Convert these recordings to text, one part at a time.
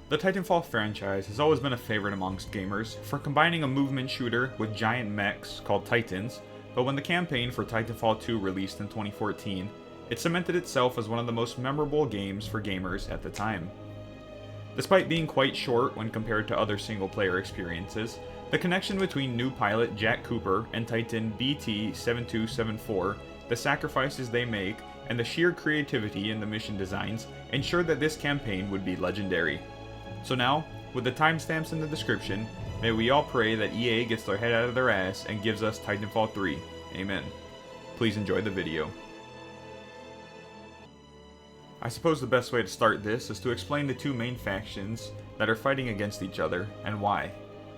The Titanfall franchise has always been a favorite amongst gamers for combining a movement shooter with giant mechs called Titans, but when the campaign for Titanfall 2 released in 2014, it cemented itself as one of the most memorable games for gamers at the time. Despite being quite short when compared to other single-player experiences, the connection between new pilot Jack Cooper and Titan BT-7274, the sacrifices they make, and the sheer creativity in the mission designs ensured that this campaign would be legendary. So now, with the timestamps in the description, may we all pray that EA gets their head out of their ass and gives us Titanfall 3. Amen. Please enjoy the video. I suppose the best way to start this is to explain the two main factions that are fighting against each other and why.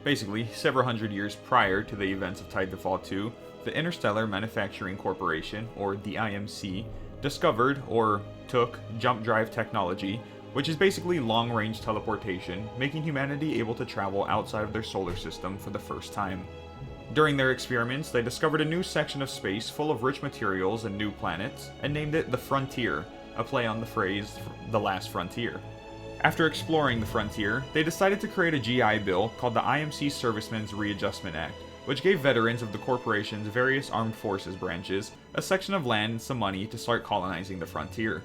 Basically, several hundred years prior to the events of Titanfall 2, the Interstellar Manufacturing Corporation, or the IMC, discovered, or took, jump drive technology, which is basically long-range teleportation, making humanity able to travel outside of their solar system for the first time. During their experiments, they discovered a new section of space full of rich materials and new planets, and named it the Frontier, a play on the phrase, the last frontier. After exploring the frontier, they decided to create a GI Bill called the IMC Servicemen's Readjustment Act, which gave veterans of the corporation's various armed forces branches a section of land and some money to start colonizing the frontier.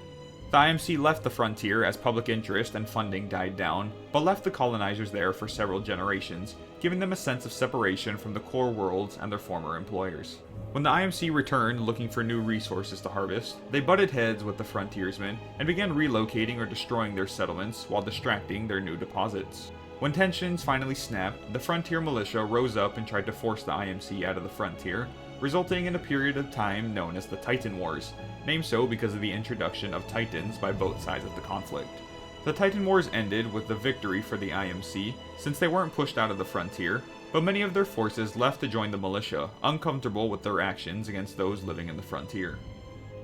The IMC left the frontier as public interest and funding died down, but left the colonizers there for several generations, giving them a sense of separation from the core worlds and their former employers. When the IMC returned looking for new resources to harvest, they butted heads with the frontiersmen and began relocating or destroying their settlements while distracting their new deposits. When tensions finally snapped, the Frontier Militia rose up and tried to force the IMC out of the frontier, resulting in a period of time known as the Titan Wars, named so because of the introduction of Titans by both sides of the conflict. The Titan Wars ended with the victory for the IMC, since they weren't pushed out of the frontier, but many of their forces left to join the militia, uncomfortable with their actions against those living in the frontier.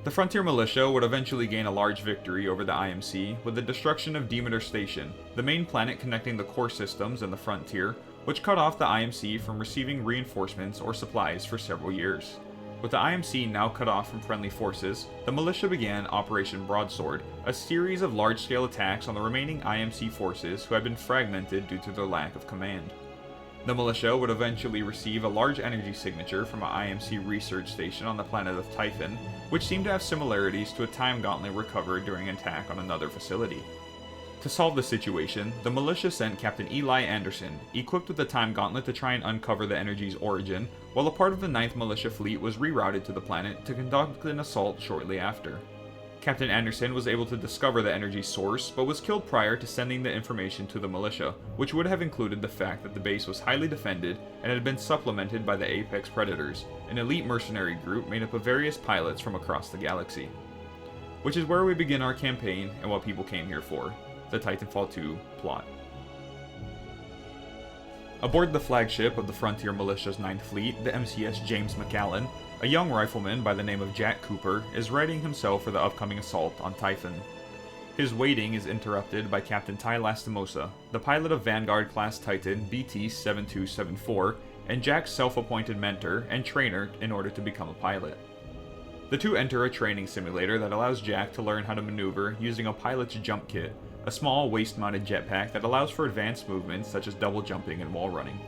The Frontier Militia would eventually gain a large victory over the IMC with the destruction of Demeter Station, the main planet connecting the core systems and the frontier, which cut off the IMC from receiving reinforcements or supplies for several years. With the IMC now cut off from friendly forces, the militia began Operation Broadsword, a series of large-scale attacks on the remaining IMC forces who had been fragmented due to their lack of command. The militia would eventually receive a large energy signature from an IMC research station on the planet of Typhon, which seemed to have similarities to a time gauntlet recovered during an attack on another facility. To solve the situation, the militia sent Captain Eli Anderson, equipped with the time gauntlet to try and uncover the energy's origin, while a part of the 9th Militia Fleet was rerouted to the planet to conduct an assault shortly after. Captain Anderson was able to discover the energy source, but was killed prior to sending the information to the militia, which would have included the fact that the base was highly defended and had been supplemented by the Apex Predators, an elite mercenary group made up of various pilots from across the galaxy. Which is where we begin our campaign and what people came here for, the Titanfall 2 plot. Aboard the flagship of the Frontier Militia's 9th Fleet, the MCS James McAllen, a young rifleman by the name of Jack Cooper is readying himself for the upcoming assault on Typhon. His waiting is interrupted by Captain Ty Lastimosa, the pilot of Vanguard-class Titan BT-7274, and Jack's self-appointed mentor and trainer in order to become a pilot. The two enter a training simulator that allows Jack to learn how to maneuver using a pilot's jump kit, a small waist-mounted jetpack that allows for advanced movements such as double jumping and wall running.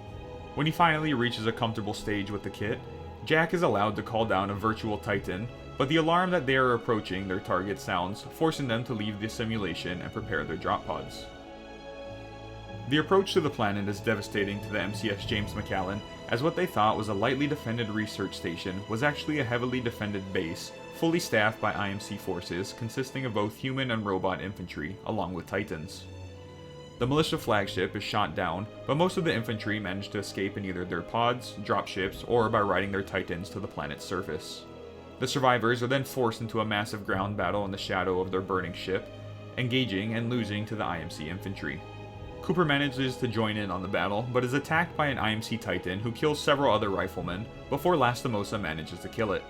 When he finally reaches a comfortable stage with the kit, Jack is allowed to call down a virtual Titan, but the alarm that they are approaching their target sounds, forcing them to leave the simulation and prepare their drop pods. The approach to the planet is devastating to the MCS James McAllen, as what they thought was a lightly defended research station was actually a heavily defended base, fully staffed by IMC forces consisting of both human and robot infantry, along with Titans. The militia flagship is shot down, but most of the infantry manage to escape in either their pods, dropships, or by riding their Titans to the planet's surface. The survivors are then forced into a massive ground battle in the shadow of their burning ship, engaging and losing to the IMC infantry. Cooper manages to join in on the battle, but is attacked by an IMC Titan who kills several other riflemen before Lastimosa manages to kill it.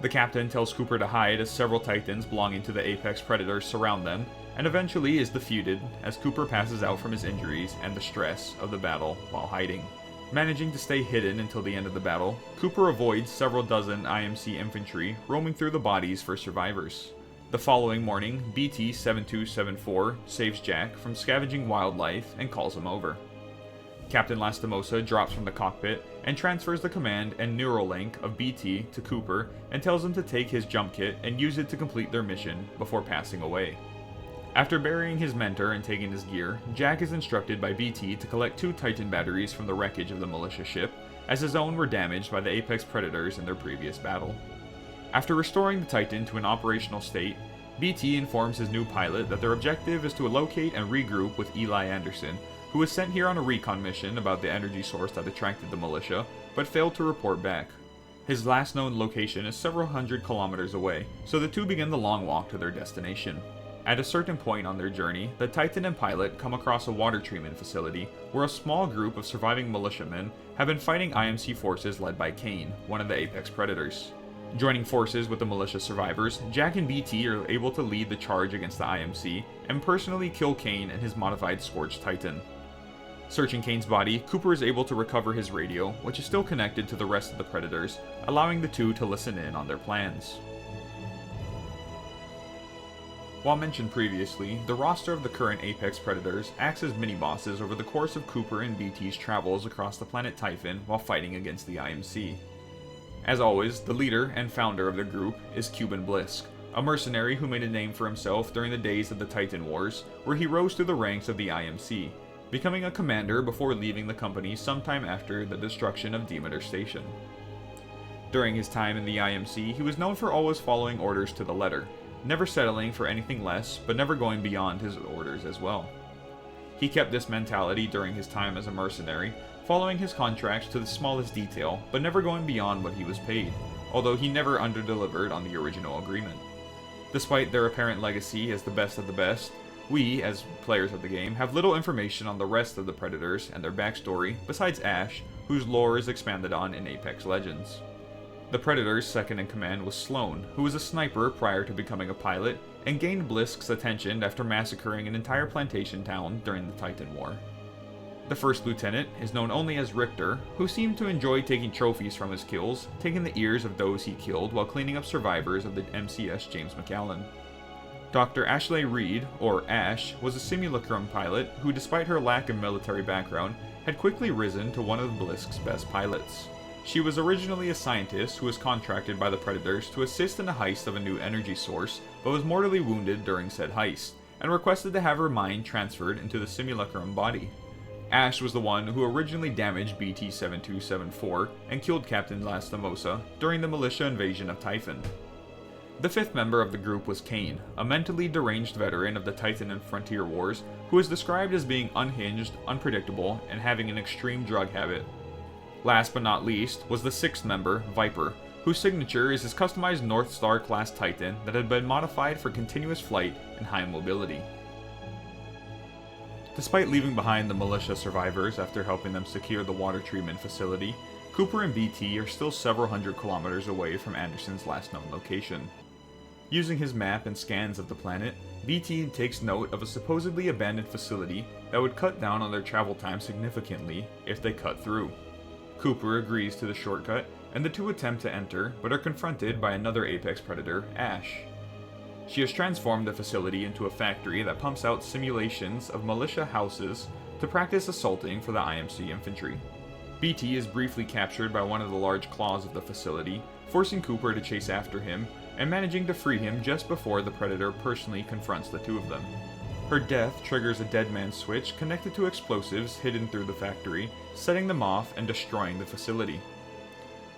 The captain tells Cooper to hide as several Titans belonging to the Apex Predators surround them, and eventually is defeated as Cooper passes out from his injuries and the stress of the battle while hiding. Managing to stay hidden until the end of the battle, Cooper avoids several dozen IMC infantry roaming through the bodies for survivors. The following morning, BT-7274 saves Jack from scavenging wildlife and calls him over. Captain Lastimosa drops from the cockpit and transfers the command and neural link of BT to Cooper and tells him to take his jump kit and use it to complete their mission before passing away. After burying his mentor and taking his gear, Jack is instructed by BT to collect 2 Titan batteries from the wreckage of the militia ship, as his own were damaged by the Apex Predators in their previous battle. After restoring the Titan to an operational state, BT informs his new pilot that their objective is to locate and regroup with Eli Anderson, who was sent here on a recon mission about the energy source that attracted the militia, but failed to report back. His last known location is several hundred kilometers away, so the two begin the long walk to their destination. At a certain point on their journey, the Titan and pilot come across a water treatment facility where a small group of surviving militiamen have been fighting IMC forces led by Kane, one of the Apex Predators. Joining forces with the militia survivors, Jack and BT are able to lead the charge against the IMC and personally kill Kane and his modified Scorched Titan. Searching Kane's body, Cooper is able to recover his radio, which is still connected to the rest of the Predators, allowing the two to listen in on their plans. While mentioned previously, the roster of the current Apex Predators acts as mini-bosses over the course of Cooper and BT's travels across the planet Typhon while fighting against the IMC. As always, the leader and founder of the group is Cuban Blisk, a mercenary who made a name for himself during the days of the Titan Wars, where he rose through the ranks of the IMC, becoming a commander before leaving the company sometime after the destruction of Demeter Station. During his time in the IMC, he was known for always following orders to the letter, never settling for anything less, but never going beyond his orders as well. He kept this mentality during his time as a mercenary, following his contracts to the smallest detail, but never going beyond what he was paid, although he never underdelivered on the original agreement. Despite their apparent legacy as the best of the best, we, as players of the game, have little information on the rest of the Predators and their backstory, besides Ash, whose lore is expanded on in Apex Legends. The Predator's second in command was Sloan, who was a sniper prior to becoming a pilot, and gained Blisk's attention after massacring an entire plantation town during the Titan War. The first lieutenant is known only as Richter, who seemed to enjoy taking trophies from his kills, taking the ears of those he killed while cleaning up survivors of the MCS James McAllen. Dr. Ashley Reed, or Ash, was a simulacrum pilot who, despite her lack of military background, had quickly risen to one of Blisk's best pilots. She was originally a scientist who was contracted by the Predators to assist in the heist of a new energy source, but was mortally wounded during said heist, and requested to have her mind transferred into the simulacrum body. Ash was the one who originally damaged BT-7274 and killed Captain Lastimosa during the militia invasion of Typhon. The fifth member of the group was Kane, a mentally deranged veteran of the Titan and Frontier Wars who is described as being unhinged, unpredictable, and having an extreme drug habit. Last but not least was the sixth member, Viper, whose signature is his customized North Star class Titan that had been modified for continuous flight and high mobility. Despite leaving behind the militia survivors after helping them secure the water treatment facility, Cooper and BT are still several hundred kilometers away from Anderson's last known location. Using his map and scans of the planet, BT takes note of a supposedly abandoned facility that would cut down on their travel time significantly if they cut through. Cooper agrees to the shortcut, and the two attempt to enter, but are confronted by another Apex Predator, Ash. She has transformed the facility into a factory that pumps out simulations of militia houses to practice assaulting for the IMC infantry. BT is briefly captured by one of the large claws of the facility, forcing Cooper to chase after him, and managing to free him just before the Predator personally confronts the two of them. Her death triggers a dead man switch connected to explosives hidden through the factory, setting them off and destroying the facility.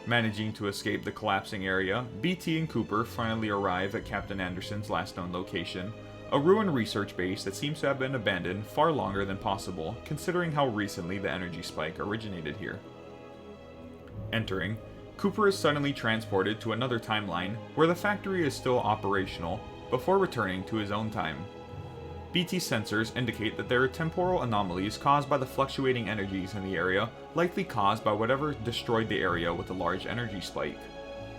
Managing to escape the collapsing area, BT and Cooper finally arrive at Captain Anderson's last known location, a ruined research base that seems to have been abandoned far longer than possible, considering how recently the energy spike originated here. Entering, Cooper is suddenly transported to another timeline where the factory is still operational, before returning to his own time. BT sensors indicate that there are temporal anomalies caused by the fluctuating energies in the area, likely caused by whatever destroyed the area with a large energy spike.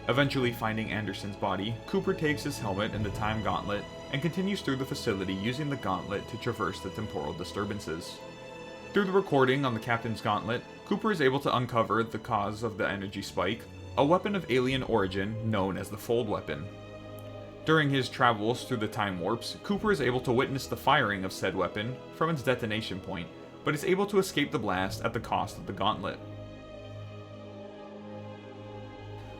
Eventually finding Anderson's body, Cooper takes his helmet and the time gauntlet, and continues through the facility using the gauntlet to traverse the temporal disturbances. Through the recording on the Captain's gauntlet, Cooper is able to uncover the cause of the energy spike, a weapon of alien origin known as the Fold Weapon. During his travels through the time warps, Cooper is able to witness the firing of said weapon from its detonation point, but is able to escape the blast at the cost of the gauntlet.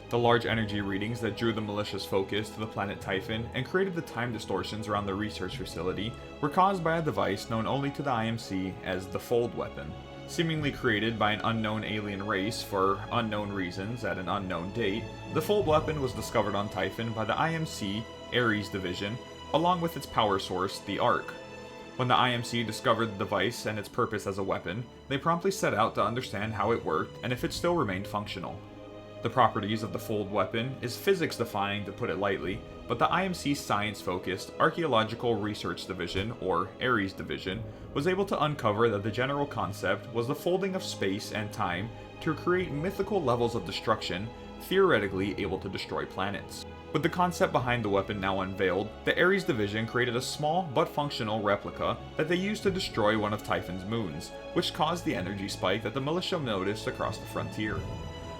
The large energy readings that drew the militia's focus to the planet Typhon and created the time distortions around the research facility were caused by a device known only to the IMC as the Fold Weapon. Seemingly created by an unknown alien race for unknown reasons at an unknown date, the Fold Weapon was discovered on Typhon by the IMC Ares Division, along with its power source, the Ark. When the IMC discovered the device and its purpose as a weapon, they promptly set out to understand how it worked and if it still remained functional. The properties of the Fold Weapon is physics-defying, to put it lightly, but the IMC's science-focused Archaeological Research Division, or Ares Division, was able to uncover that the general concept was the folding of space and time to create mythical levels of destruction, theoretically able to destroy planets. With the concept behind the weapon now unveiled, the Ares Division created a small but functional replica that they used to destroy one of Typhon's moons, which caused the energy spike that the militia noticed across the frontier.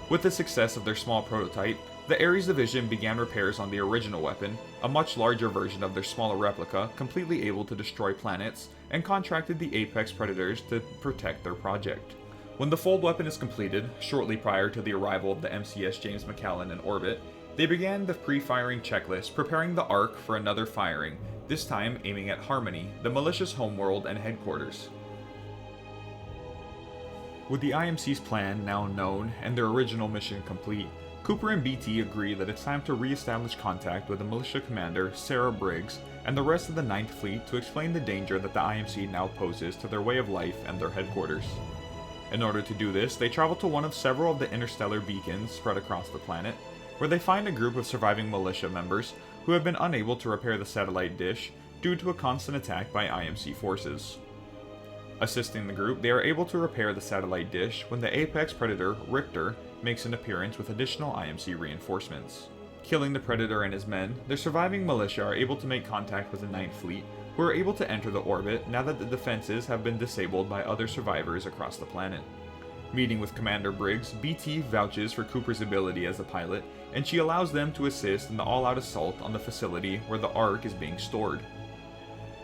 With the success of their small prototype, the Ares Division began repairs on the original weapon, a much larger version of their smaller replica completely able to destroy planets, and contracted the Apex Predators to protect their project. When the Fold Weapon is completed, shortly prior to the arrival of the MCS James McAllen in orbit, they began the pre-firing checklist, preparing the Ark for another firing, this time aiming at Harmony, the militia's homeworld and headquarters. With the IMC's plan now known and their original mission complete, Cooper and BT agree that it's time to re-establish contact with the militia commander, Sarah Briggs, and the rest of the 9th Fleet to explain the danger that the IMC now poses to their way of life and their headquarters. In order to do this, they travel to one of several of the interstellar beacons spread across the planet, where they find a group of surviving militia members who have been unable to repair the satellite dish due to a constant attack by IMC forces. Assisting the group, they are able to repair the satellite dish when the Apex Predator, Richter, makes an appearance with additional IMC reinforcements. Killing the Predator and his men, their surviving militia are able to make contact with the 9th Fleet, who are able to enter the orbit now that the defenses have been disabled by other survivors across the planet. Meeting with Commander Briggs, BT vouches for Cooper's ability as a pilot, and she allows them to assist in the all-out assault on the facility where the Ark is being stored.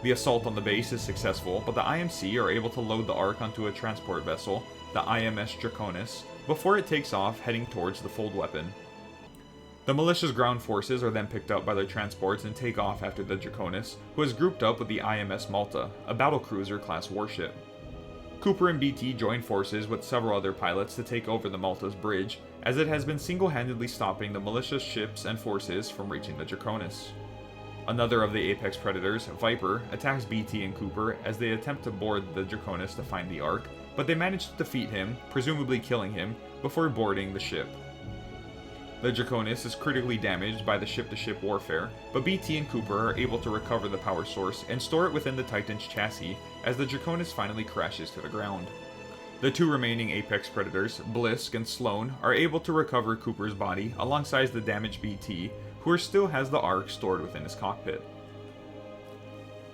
The assault on the base is successful, but the IMC are able to load the Ark onto a transport vessel, the IMS Draconis, before it takes off heading towards the Fold Weapon. The militia's ground forces are then picked up by their transports and take off after the Draconis, who is grouped up with the IMS Malta, a battlecruiser-class warship. Cooper and BT join forces with several other pilots to take over the Malta's bridge, as it has been single-handedly stopping the militia's ships and forces from reaching the Draconis. Another of the Apex Predators, Viper, attacks BT and Cooper as they attempt to board the Draconis to find the Ark, but they manage to defeat him, presumably killing him, before boarding the ship. The Draconis is critically damaged by the ship-to-ship warfare, but BT and Cooper are able to recover the power source and store it within the Titan's chassis as the Draconis finally crashes to the ground. The two remaining Apex Predators, Blisk and Sloan, are able to recover Cooper's body alongside the damaged BT, who still has the Ark stored within his cockpit.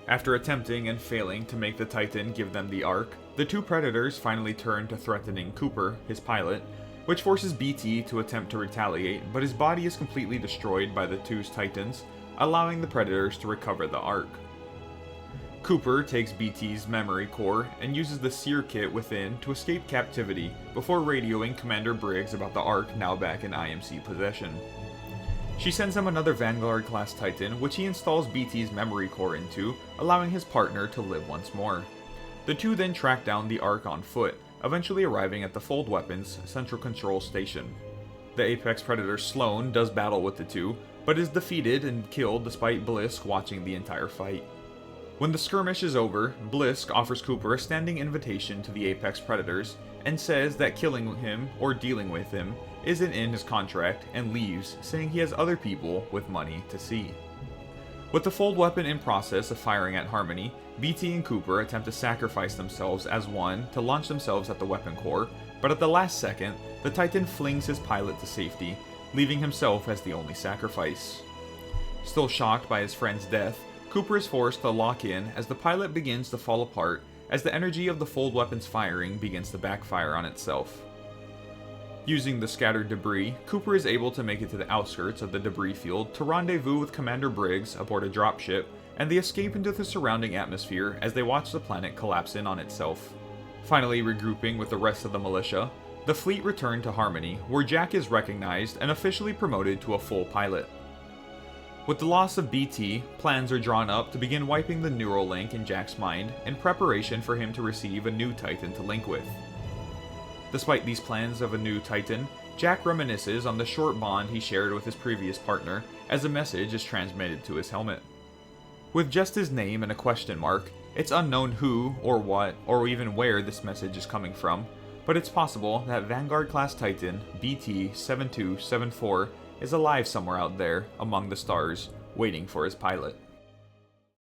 After attempting and failing to make the Titan give them the Ark, the two Predators finally turn to threatening Cooper, his pilot, which forces BT to attempt to retaliate, but his body is completely destroyed by the two Titans, allowing the Predators to recover the Ark. Cooper takes BT's memory core and uses the Seer kit within to escape captivity before radioing Commander Briggs about the Ark now back in IMC possession. She sends him another Vanguard-class Titan, which he installs BT's memory core into, allowing his partner to live once more. The two then track down the Ark on foot, eventually arriving at the Fold Weapon's central control station. The Apex Predator Sloan does battle with the two, but is defeated and killed despite Blisk watching the entire fight. When the skirmish is over, Blisk offers Cooper a standing invitation to the Apex Predators, and says that killing him or dealing with him isn't in his contract, and leaves, saying he has other people with money to see. With the Fold Weapon in process of firing at Harmony, BT and Cooper attempt to sacrifice themselves as one to launch themselves at the weapon core, but at the last second, the Titan flings his pilot to safety, leaving himself as the only sacrifice. Still shocked by his friend's death, Cooper is forced to lock in as the pilot begins to fall apart as the energy of the Fold Weapon's firing begins to backfire on itself. Using the scattered debris, Cooper is able to make it to the outskirts of the debris field to rendezvous with Commander Briggs aboard a dropship, and they escape into the surrounding atmosphere as they watch the planet collapse in on itself. Finally regrouping with the rest of the militia, the fleet return to Harmony, where Jack is recognized and officially promoted to a full pilot. With the loss of BT, plans are drawn up to begin wiping the neural link in Jack's mind in preparation for him to receive a new Titan to link with. Despite these plans of a new Titan, Jack reminisces on the short bond he shared with his previous partner as a message is transmitted to his helmet. With just his name and a question mark, it's unknown who, or what, or even where this message is coming from, but it's possible that Vanguard-class Titan BT-7274 is alive somewhere out there among the stars, waiting for his pilot.